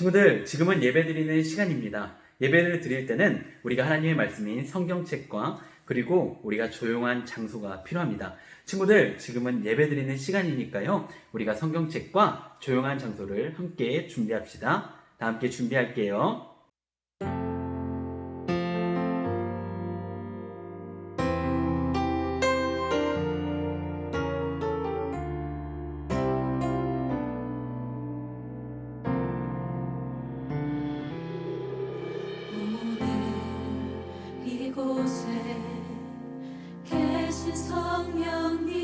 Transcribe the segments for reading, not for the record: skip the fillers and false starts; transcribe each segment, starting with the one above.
친구들, 지금은 예배드리는 시간입니다. 예배를 드릴 때는 우리가 하나님의 말씀인 성경책과 그리고 우리가 조용한 장소가 필요합니다. 친구들, 지금은 예배드리는 시간이니까요. 우리가 성경책과 조용한 장소를 함께 준비합시다. 다 함께 준비할게요. 이곳에 계신 성령님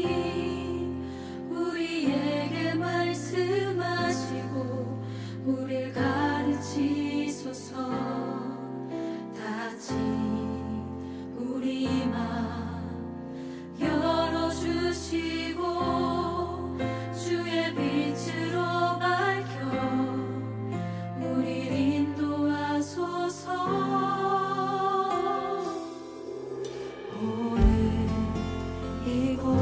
우리에게 말씀하시고 우릴 가르치소서. 다시 우리 맘 열어주시고 주의 빛으로 밝혀 우릴 인도하소서. 오늘 이곳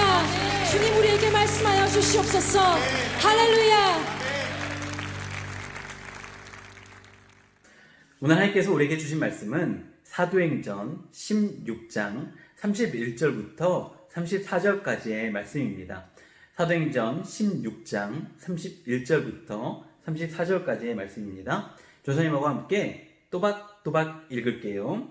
할렐루야. 주님 우리에게 말씀하여 주시옵소서. 할렐루야. 오늘 하나님께서 우리에게 주신 말씀은 사도행전 16장 31절부터 34절까지의 말씀입니다. 사도행전 16장 31절부터 34절까지의 말씀입니다. 조선님하고 함께 또박또박 읽을게요.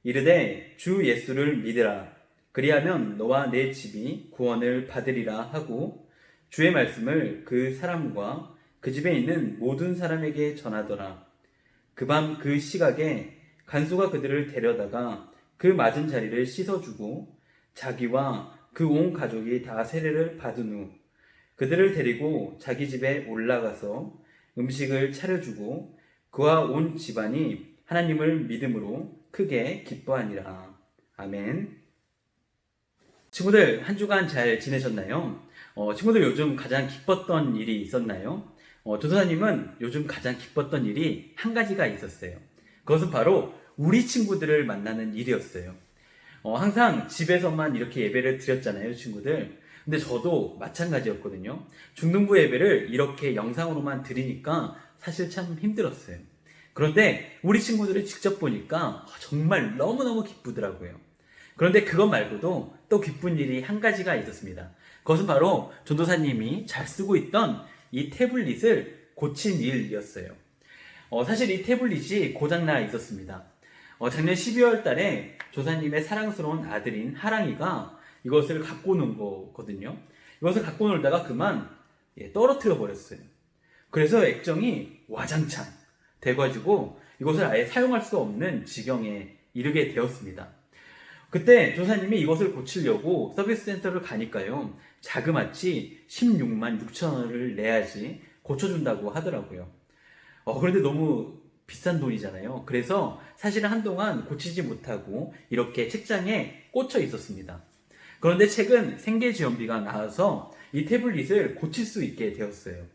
이르되 주 예수를 믿으라. 그리하면 너와 내 집이 구원을 받으리라 하고 주의 말씀을 그 사람과 그 집에 있는 모든 사람에게 전하더라. 그 밤 그 시각에 간수가 그들을 데려다가 그 맞은 자리를 씻어주고 자기와 그 온 가족이 다 세례를 받은 후 그들을 데리고 자기 집에 올라가서 음식을 차려주고 그와 온 집안이 하나님을 믿음으로 크게 기뻐하니라. 아멘. 친구들, 한 주간 잘 지내셨나요? 친구들 요즘 가장 기뻤던 일이 있었나요? 조사님은 요즘 가장 기뻤던 일이 한 가지가 있었어요. 그것은 바로 우리 친구들을 만나는 일이었어요. 항상 집에서만 이렇게 예배를 드렸잖아요, 친구들. 근데 저도 마찬가지였거든요. 중등부 예배를 이렇게 영상으로만 드리니까 사실 참 힘들었어요. 그런데 우리 친구들을 직접 보니까 정말 너무너무 기쁘더라고요. 그런데 그것 말고도 또 기쁜 일이 한 가지가 있었습니다. 그것은 바로 전도사님이 잘 쓰고 있던 이 태블릿을 고친 일이었어요. 사실 이 태블릿이 고장나 있었습니다. 작년 12월 달에 조사님의 사랑스러운 아들인 하랑이가 이것을 갖고 논 거거든요. 이것을 갖고 놀다가 그만 떨어뜨려 버렸어요. 그래서 액정이 와장창 돼가지고 이것을 아예 사용할 수 없는 지경에 이르게 되었습니다. 그때 조사님이 이것을 고치려고 서비스 센터를 가니까요, 자그마치 16만 6천 원을 내야지 고쳐준다고 하더라고요. 그런데 너무 비싼 돈이잖아요. 그래서 사실은 한동안 고치지 못하고 이렇게 책장에 꽂혀 있었습니다. 그런데 최근 생계지원비가 나와서 이 태블릿을 고칠 수 있게 되었어요.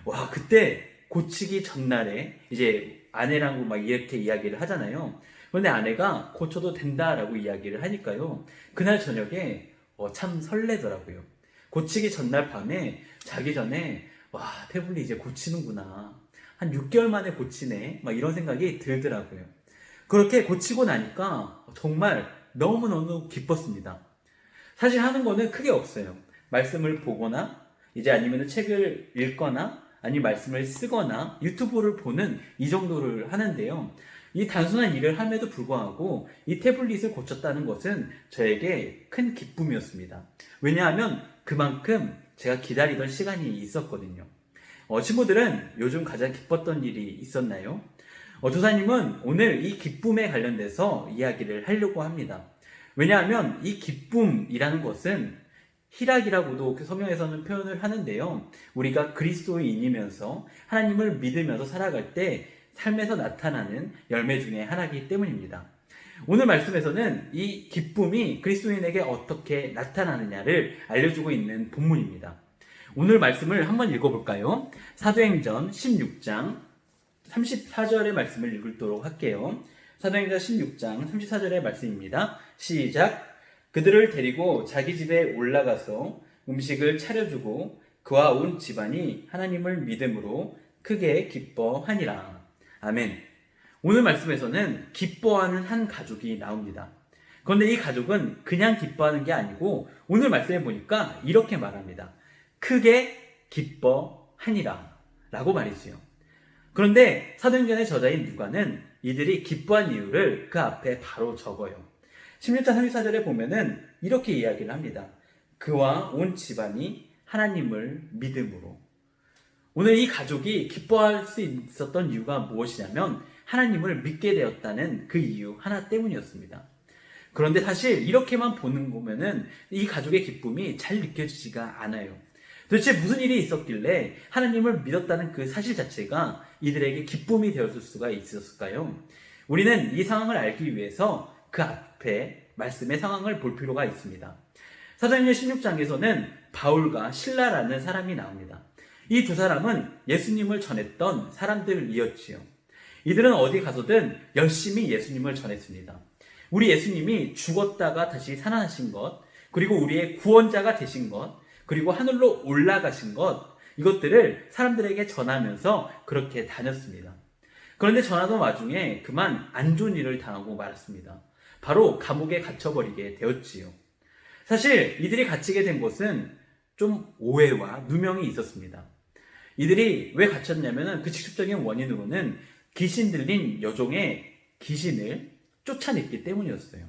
와, 그때 고치기 전날에 이제 아내랑 막 이렇게 이야기를 하잖아요. 그런데 아내가 고쳐도 된다라고 이야기를 하니까요, 그날 저녁에 참 설레더라고요. 고치기 전날 밤에 자기 전에 와, 태블릿 이제 고치는구나, 한 6개월 만에 고치네, 막 이런 생각이 들더라고요. 그렇게 고치고 나니까 정말 너무너무 기뻤습니다. 사실 하는 거는 크게 없어요. 말씀을 보거나 이제 아니면 책을 읽거나 아니면 말씀을 쓰거나 유튜브를 보는 이 정도를 하는데요. 이 단순한 일을 함에도 불구하고 이 태블릿을 고쳤다는 것은 저에게 큰 기쁨이었습니다. 왜냐하면 그만큼 제가 기다리던 시간이 있었거든요. 친구들은 요즘 가장 기뻤던 일이 있었나요? 조사님은 오늘 이 기쁨에 관련돼서 이야기를 하려고 합니다. 왜냐하면 이 기쁨이라는 것은 희락이라고도 성경에서는 표현을 하는데요. 우리가 그리스도인이면서 하나님을 믿으면서 살아갈 때 삶에서 나타나는 열매 중에 하나이기 때문입니다. 오늘 말씀에서는 이 기쁨이 그리스도인에게 어떻게 나타나느냐를 알려주고 있는 본문입니다. 오늘 말씀을 한번 읽어볼까요? 사도행전 16장 34절의 말씀을 읽도록 할게요. 사도행전 16장 34절의 말씀입니다. 시작! 그들을 데리고 자기 집에 올라가서 음식을 차려주고 그와 온 집안이 하나님을 믿음으로 크게 기뻐하니라. 아멘. 오늘 말씀에서는 기뻐하는 한 가족이 나옵니다. 그런데 이 가족은 그냥 기뻐하는 게 아니고 오늘 말씀해 보니까 이렇게 말합니다. 크게 기뻐하니라 라고 말이지요. 그런데 사도행전의 저자인 누가는 이들이 기뻐한 이유를 그 앞에 바로 적어요. 16장 34절에 보면은 이렇게 이야기를 합니다. 그와 온 집안이 하나님을 믿음으로. 오늘 이 가족이 기뻐할 수 있었던 이유가 무엇이냐면 하나님을 믿게 되었다는 그 이유 하나 때문이었습니다. 그런데 사실 이렇게만 보는 거면은 이 가족의 기쁨이 잘 느껴지지가 않아요. 도대체 무슨 일이 있었길래 하나님을 믿었다는 그 사실 자체가 이들에게 기쁨이 되었을 수가 있었을까요? 우리는 이 상황을 알기 위해서 그 앞에 말씀의 상황을 볼 필요가 있습니다. 사도행전 16장에서는 바울과 실라라는 사람이 나옵니다. 이 두 사람은 예수님을 전했던 사람들이었지요. 이들은 어디 가서든 열심히 예수님을 전했습니다. 우리 예수님이 죽었다가 다시 살아나신 것, 그리고 우리의 구원자가 되신 것, 그리고 하늘로 올라가신 것, 이것들을 사람들에게 전하면서 그렇게 다녔습니다. 그런데 전하던 와중에 그만 안 좋은 일을 당하고 말았습니다. 바로 감옥에 갇혀버리게 되었지요. 사실 이들이 갇히게 된 것은 좀 오해와 누명이 있었습니다. 이들이 왜 갇혔냐면 그 직접적인 원인으로는 귀신 들린 여종의 귀신을 쫓아냈기 때문이었어요.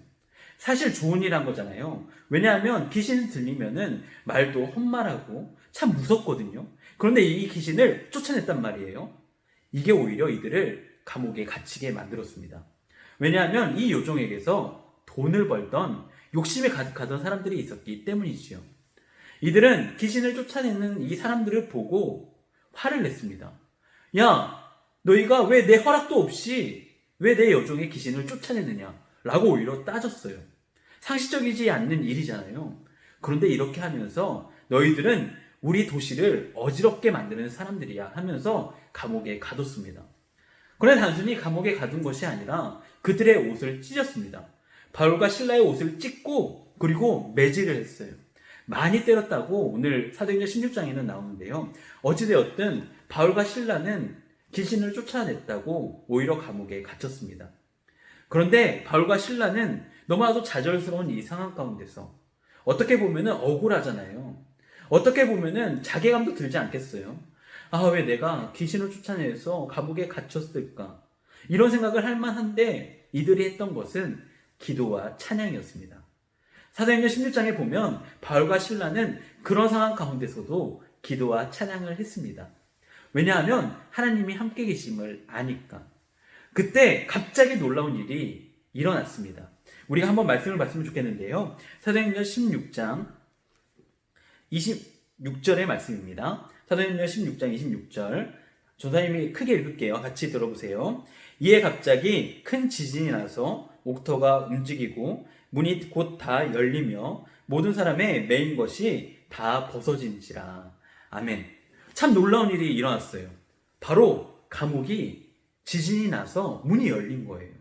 사실 좋은 일 한 거잖아요. 왜냐하면 귀신 들리면은 말도 헛말하고 참 무섭거든요. 그런데 이 귀신을 쫓아냈단 말이에요. 이게 오히려 이들을 감옥에 갇히게 만들었습니다. 왜냐하면 이 여종에게서 돈을 벌던 욕심에 가득하던 사람들이 있었기 때문이지요. 이들은 귀신을 쫓아내는 이 사람들을 보고 화를 냈습니다. 야, 너희가 왜 내 허락도 없이 왜 내 여종의 귀신을 쫓아내느냐? 라고 오히려 따졌어요. 상식적이지 않는 일이잖아요. 그런데 이렇게 하면서 너희들은 우리 도시를 어지럽게 만드는 사람들이야 하면서 감옥에 가뒀습니다. 그런데 단순히 감옥에 가둔 것이 아니라 그들의 옷을 찢었습니다. 바울과 실라의 옷을 찢고 그리고 매질을 했어요. 많이 때렸다고 오늘 사도행전 16장에는 나오는데요. 어찌되었든 바울과 실라는 귀신을 쫓아냈다고 오히려 감옥에 갇혔습니다. 그런데 바울과 실라는 너무나도 좌절스러운 이 상황 가운데서 어떻게 보면 억울하잖아요. 어떻게 보면 자괴감도 들지 않겠어요? 아, 왜 내가 귀신을 쫓아내서 감옥에 갇혔을까? 이런 생각을 할 만한데 이들이 했던 것은 기도와 찬양이었습니다. 사도행전 16장에 보면 바울과 실라는 그런 상황 가운데서도 기도와 찬양을 했습니다. 왜냐하면 하나님이 함께 계심을 아니까. 그때 갑자기 놀라운 일이 일어났습니다. 우리가 한번 말씀을 봤으면 좋겠는데요. 사도행전 16장 26절의 말씀입니다. 사도행전 16장 26절. 전사님이 크게 읽을게요. 같이 들어보세요. 이에 갑자기 큰 지진이 나서 옥터가 움직이고 문이 곧 다 열리며 모든 사람의 매인 것이 다 벗어진지라. 아멘. 참 놀라운 일이 일어났어요. 바로 감옥이 지진이 나서 문이 열린 거예요.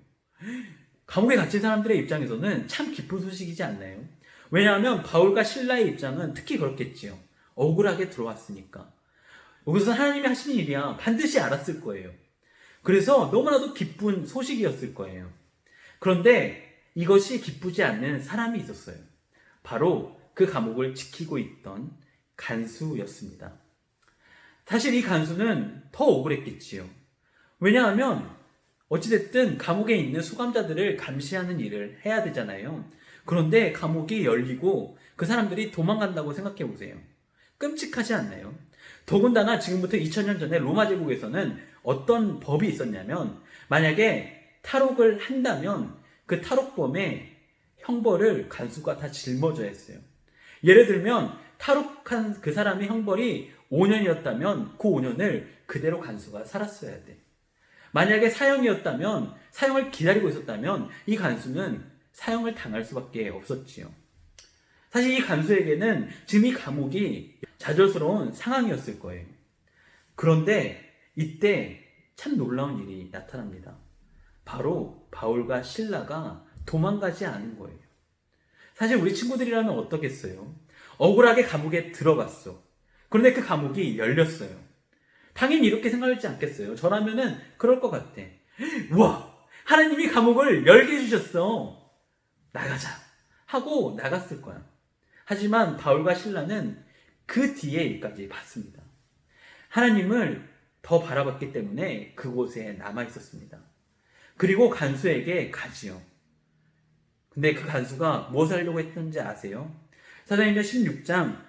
감옥에 갇힌 사람들의 입장에서는 참 기쁜 소식이지 않나요? 왜냐하면 바울과 실라의 입장은 특히 그렇겠지요. 억울하게 들어왔으니까. 여기서 하나님이 하시는 일이야 반드시 알았을 거예요. 그래서 너무나도 기쁜 소식이었을 거예요. 그런데 이것이 기쁘지 않는 사람이 있었어요. 바로 그 감옥을 지키고 있던 간수였습니다. 사실 이 간수는 더 억울했겠지요. 왜냐하면 어찌됐든 감옥에 있는 수감자들을 감시하는 일을 해야 되잖아요. 그런데 감옥이 열리고 그 사람들이 도망간다고 생각해 보세요. 끔찍하지 않나요? 더군다나 지금부터 2000년 전에 로마 제국에서는 어떤 법이 있었냐면 만약에 탈옥을 한다면 그 탈옥범의 형벌을 간수가 다 짊어져야 했어요. 예를 들면 탈옥한 그 사람의 형벌이 5년이었다면 그 5년을 그대로 간수가 살았어야 돼. 만약에 사형이었다면 사형을 기다리고 있었다면 이 간수는 사형을 당할 수밖에 없었지요. 사실 이 간수에게는 지금 이 감옥이 좌절스러운 상황이었을 거예요. 그런데 이때 참 놀라운 일이 나타납니다. 바로 바울과 실라가 도망가지 않은 거예요. 사실 우리 친구들이라면 어떻겠어요? 억울하게 감옥에 들어갔어. 그런데 그 감옥이 열렸어요. 당연히 이렇게 생각하지 않겠어요? 저라면은 그럴 것 같아. 우와! 하나님이 감옥을 열게 해주셨어. 나가자. 하고 나갔을 거야. 하지만 바울과 실라는 그 뒤에 일까지 봤습니다. 하나님을 더 바라봤기 때문에 그곳에 남아 있었습니다. 그리고 간수에게 가지요. 근데 그 간수가 무엇을 하려고 했는지 아세요? 사도행전 16장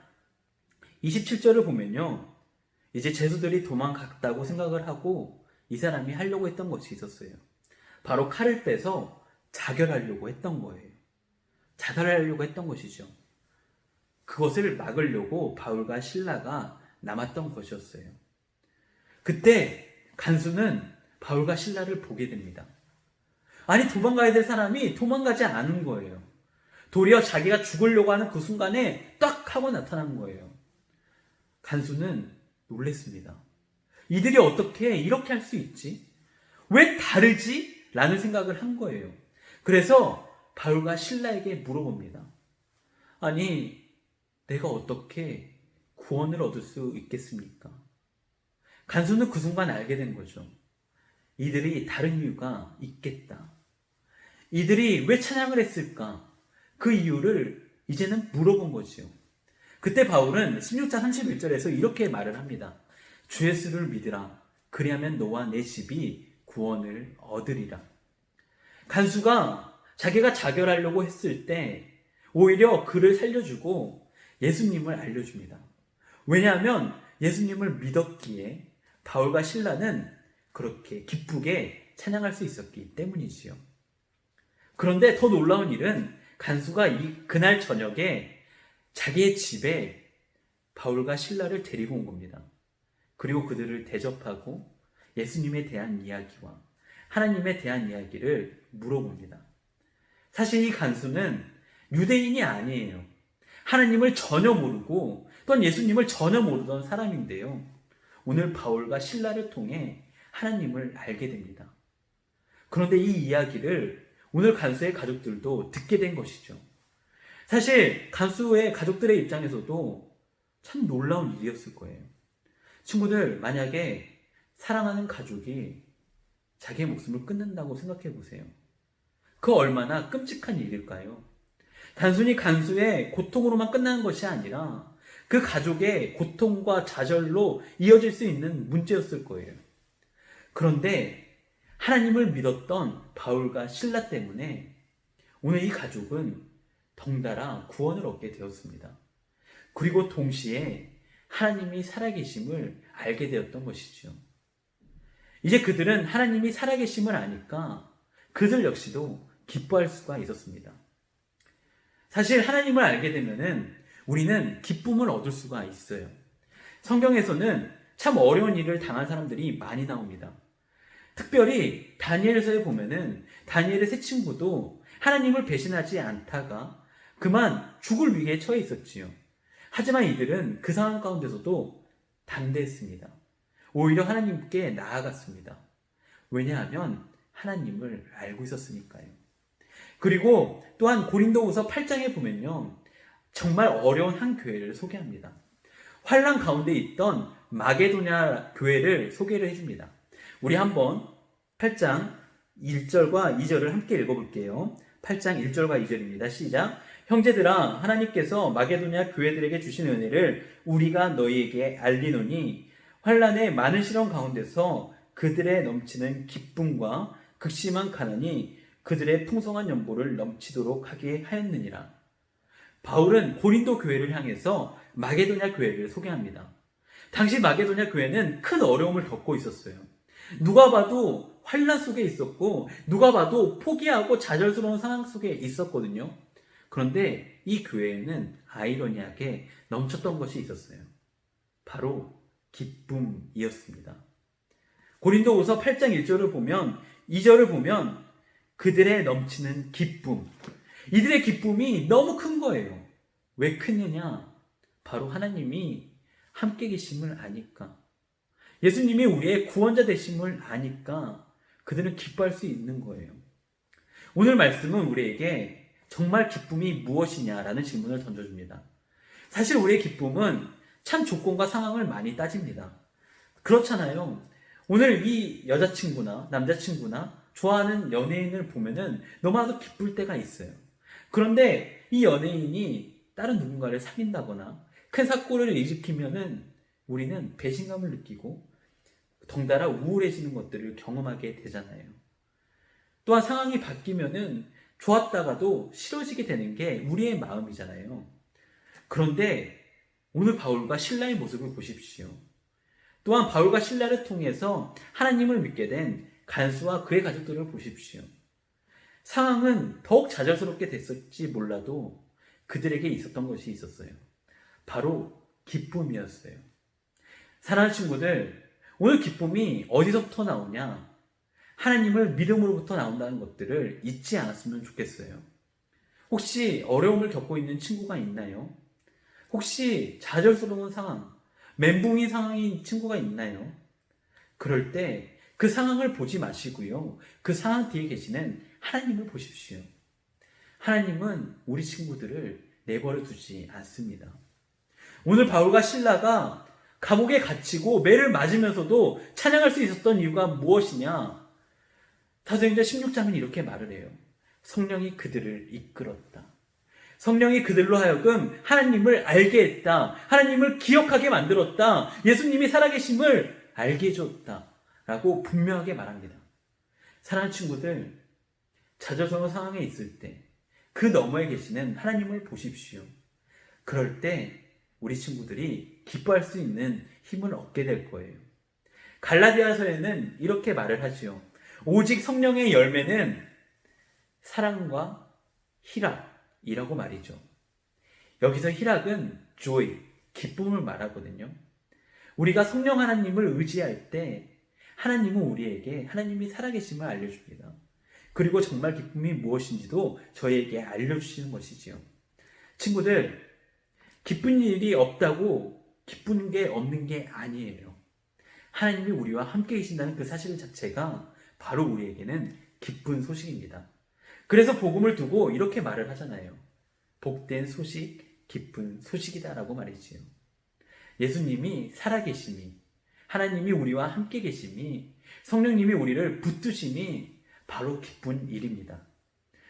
27절을 보면요. 이제 죄수들이 도망갔다고 생각을 하고 이 사람이 하려고 했던 것이 있었어요. 바로 칼을 빼서 자결하려고 했던 거예요. 자살하려고 했던 것이죠. 그것을 막으려고 바울과 실라가 남았던 것이었어요. 그때 간수는 바울과 실라를 보게 됩니다. 아니, 도망가야 될 사람이 도망가지 않은 거예요. 도리어 자기가 죽으려고 하는 그 순간에 딱 하고 나타난 거예요. 간수는 놀랬습니다. 이들이 어떻게 이렇게 할 수 있지? 왜 다르지? 라는 생각을 한 거예요. 그래서 바울과 실라에게 물어봅니다. 아니, 내가 어떻게 구원을 얻을 수 있겠습니까? 간수는 그 순간 알게 된 거죠. 이들이 다른 이유가 있겠다. 이들이 왜 찬양을 했을까? 그 이유를 이제는 물어본 거지요. 그때 바울은 16장 31절에서 이렇게 말을 합니다. 주 예수를 믿으라. 그리하면 너와 내 집이 구원을 얻으리라. 간수가 자기가 자결하려고 했을 때 오히려 그를 살려주고 예수님을 알려줍니다. 왜냐하면 예수님을 믿었기에 바울과 실라는 그렇게 기쁘게 찬양할 수 있었기 때문이지요. 그런데 더 놀라운 일은 간수가 그날 저녁에 자기의 집에 바울과 실라를 데리고 온 겁니다. 그리고 그들을 대접하고 예수님에 대한 이야기와 하나님에 대한 이야기를 물어봅니다. 사실 이 간수는 유대인이 아니에요. 하나님을 전혀 모르고 또한 예수님을 전혀 모르던 사람인데요. 오늘 바울과 실라를 통해 하나님을 알게 됩니다. 그런데 이 이야기를 오늘 간수의 가족들도 듣게 된 것이죠. 사실 간수의 가족들의 입장에서도 참 놀라운 일이었을 거예요. 친구들, 만약에 사랑하는 가족이 자기의 목숨을 끊는다고 생각해 보세요. 그 얼마나 끔찍한 일일까요? 단순히 간수의 고통으로만 끝나는 것이 아니라 그 가족의 고통과 좌절로 이어질 수 있는 문제였을 거예요. 그런데 하나님을 믿었던 바울과 실라 때문에 오늘 이 가족은 덩달아 구원을 얻게 되었습니다. 그리고 동시에 하나님이 살아계심을 알게 되었던 것이죠. 이제 그들은 하나님이 살아계심을 아니까 그들 역시도 기뻐할 수가 있었습니다. 사실 하나님을 알게 되면은 우리는 기쁨을 얻을 수가 있어요. 성경에서는 참 어려운 일을 당한 사람들이 많이 나옵니다. 특별히 다니엘서에 보면은 다니엘의 세 친구도 하나님을 배신하지 않다가 그만 죽을 위기에 처해 있었지요. 하지만 이들은 그 상황 가운데서도 담대했습니다. 오히려 하나님께 나아갔습니다. 왜냐하면 하나님을 알고 있었으니까요. 그리고 또한 고린도후서 8장에 보면요, 정말 어려운 한 교회를 소개합니다. 환난 가운데 있던 마게도냐 교회를 소개를 해줍니다. 우리 한번 8장 1절과 2절을 함께 읽어볼게요. 8장 1절과 2절입니다. 시작. 형제들아, 하나님께서 마게도냐 교회들에게 주신 은혜를 우리가 너희에게 알리노니 환난의 많은 시련 가운데서 그들의 넘치는 기쁨과 극심한 가난이 그들의 풍성한 연보를 넘치도록 하게 하였느니라. 바울은 고린도 교회를 향해서 마게도냐 교회를 소개합니다. 당시 마게도냐 교회는 큰 어려움을 겪고 있었어요. 누가 봐도 환난 속에 있었고 누가 봐도 포기하고 좌절스러운 상황 속에 있었거든요. 그런데 이 교회에는 아이러니하게 넘쳤던 것이 있었어요. 바로 기쁨이었습니다. 고린도후서 8장 1절을 보면 2절을 보면 그들의 넘치는 기쁨, 이들의 기쁨이 너무 큰 거예요. 왜 크느냐? 바로 하나님이 함께 계심을 아니까, 예수님이 우리의 구원자 되심을 아니까 그들은 기뻐할 수 있는 거예요. 오늘 말씀은 우리에게 정말 기쁨이 무엇이냐라는 질문을 던져줍니다. 사실 우리의 기쁨은 참 조건과 상황을 많이 따집니다. 그렇잖아요. 오늘 이 여자친구나 남자친구나 좋아하는 연예인을 보면은 너무나도 기쁠 때가 있어요. 그런데 이 연예인이 다른 누군가를 사귄다거나 큰 사고를 일으키면은 우리는 배신감을 느끼고 덩달아 우울해지는 것들을 경험하게 되잖아요. 또한 상황이 바뀌면은 좋았다가도 싫어지게 되는 게 우리의 마음이잖아요. 그런데 오늘 바울과 실라의 모습을 보십시오. 또한 바울과 실라를 통해서 하나님을 믿게 된 간수와 그의 가족들을 보십시오. 상황은 더욱 좌절스럽게 됐을지 몰라도 그들에게 있었던 것이 있었어요. 바로 기쁨이었어요. 사랑하는 친구들, 오늘 기쁨이 어디서부터 나오냐? 하나님을 믿음으로부터 나온다는 것들을 잊지 않았으면 좋겠어요. 혹시 어려움을 겪고 있는 친구가 있나요? 혹시 좌절스러운 상황, 멘붕인 상황인 친구가 있나요? 그럴 때 그 상황을 보지 마시고요, 그 상황 뒤에 계시는 하나님을 보십시오. 하나님은 우리 친구들을 내버려 두지 않습니다. 오늘 바울과 실라가 감옥에 갇히고 매를 맞으면서도 찬양할 수 있었던 이유가 무엇이냐? 사도행전 16장은 이렇게 말을 해요. 성령이 그들을 이끌었다. 성령이 그들로 하여금 하나님을 알게 했다. 하나님을 기억하게 만들었다. 예수님이 살아계심을 알게 해줬다. 라고 분명하게 말합니다. 사랑하는 친구들, 좌절스러운 상황에 있을 때 그 너머에 계시는 하나님을 보십시오. 그럴 때 우리 친구들이 기뻐할 수 있는 힘을 얻게 될 거예요. 갈라디아서에는 이렇게 말을 하지요. 오직 성령의 열매는 사랑과 희락이라고 말이죠. 여기서 희락은 joy, 기쁨을 말하거든요. 우리가 성령 하나님을 의지할 때 하나님은 우리에게 하나님이 살아계심을 알려줍니다. 그리고 정말 기쁨이 무엇인지도 저희에게 알려주시는 것이지요. 친구들, 기쁜 일이 없다고 기쁜 게 없는 게 아니에요. 하나님이 우리와 함께 계신다는 그 사실 자체가 바로 우리에게는 기쁜 소식입니다. 그래서 복음을 두고 이렇게 말을 하잖아요. 복된 소식, 기쁜 소식이다 라고 말이지요. 예수님이 살아계심이, 하나님이 우리와 함께 계심이, 성령님이 우리를 붙드심이 바로 기쁜 일입니다.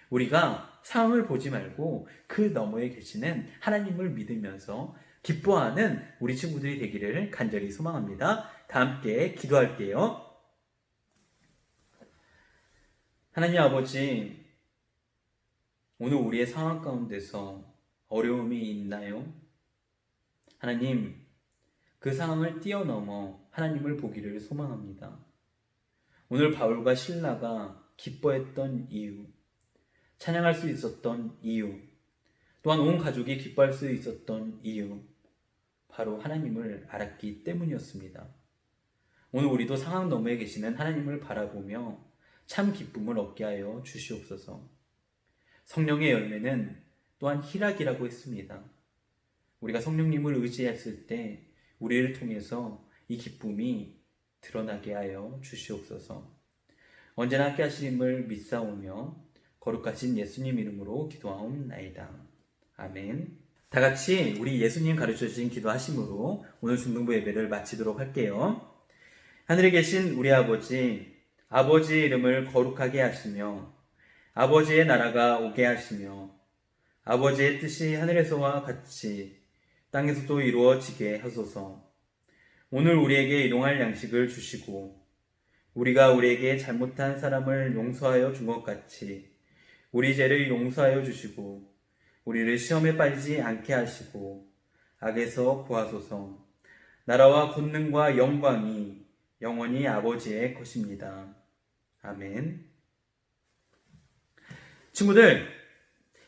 우리가 상황을 보지 말고 그 너머에 계시는 하나님을 믿으면서 기뻐하는 우리 친구들이 되기를 간절히 소망합니다. 다 함께 기도할게요. 하나님 아버지, 오늘 우리의 상황 가운데서 어려움이 있나요? 하나님, 그 상황을 뛰어넘어 하나님을 보기를 소망합니다. 오늘 바울과 실라가 기뻐했던 이유, 찬양할 수 있었던 이유, 또한 온 가족이 기뻐할 수 있었던 이유, 바로 하나님을 알았기 때문이었습니다. 오늘 우리도 상황 너머에 계시는 하나님을 바라보며 참 기쁨을 얻게 하여 주시옵소서. 성령의 열매는 또한 희락이라고 했습니다. 우리가 성령님을 의지했을 때 우리를 통해서 이 기쁨이 드러나게 하여 주시옵소서. 언제나 함께 하심을 믿사오며 거룩하신 예수님 이름으로 기도하옵나이다. 아멘. 다 같이 우리 예수님 가르쳐 주신 기도하심으로 오늘 중등부 예배를 마치도록 할게요. 하늘에 계신 우리 아버지, 아버지의 이름을 거룩하게 하시며 아버지의 나라가 오게 하시며 아버지의 뜻이 하늘에서와 같이 땅에서도 이루어지게 하소서. 오늘 우리에게 일용할 양식을 주시고 우리가 우리에게 잘못한 사람을 용서하여 준 것 같이 우리 죄를 용서하여 주시고 우리를 시험에 빠지지 않게 하시고 악에서 구하소서. 나라와 권능과 영광이 영원히 아버지의 것입니다. 아멘. 친구들,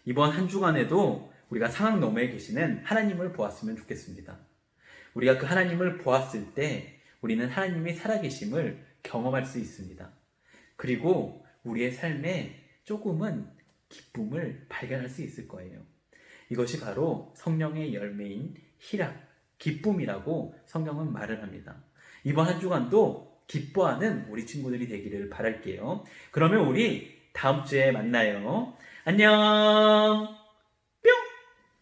이번 한 주간에도 우리가 상황 너머에 계시는 하나님을 보았으면 좋겠습니다. 우리가 그 하나님을 보았을 때 우리는 하나님이 살아계심을 경험할 수 있습니다. 그리고 우리의 삶에 조금은 기쁨을 발견할 수 있을 거예요. 이것이 바로 성령의 열매인 희락, 기쁨이라고 성경은 말을 합니다. 이번 한 주간도 기뻐하는 우리 친구들이 되기를 바랄게요. 그러면 우리 다음 주에 만나요. 안녕!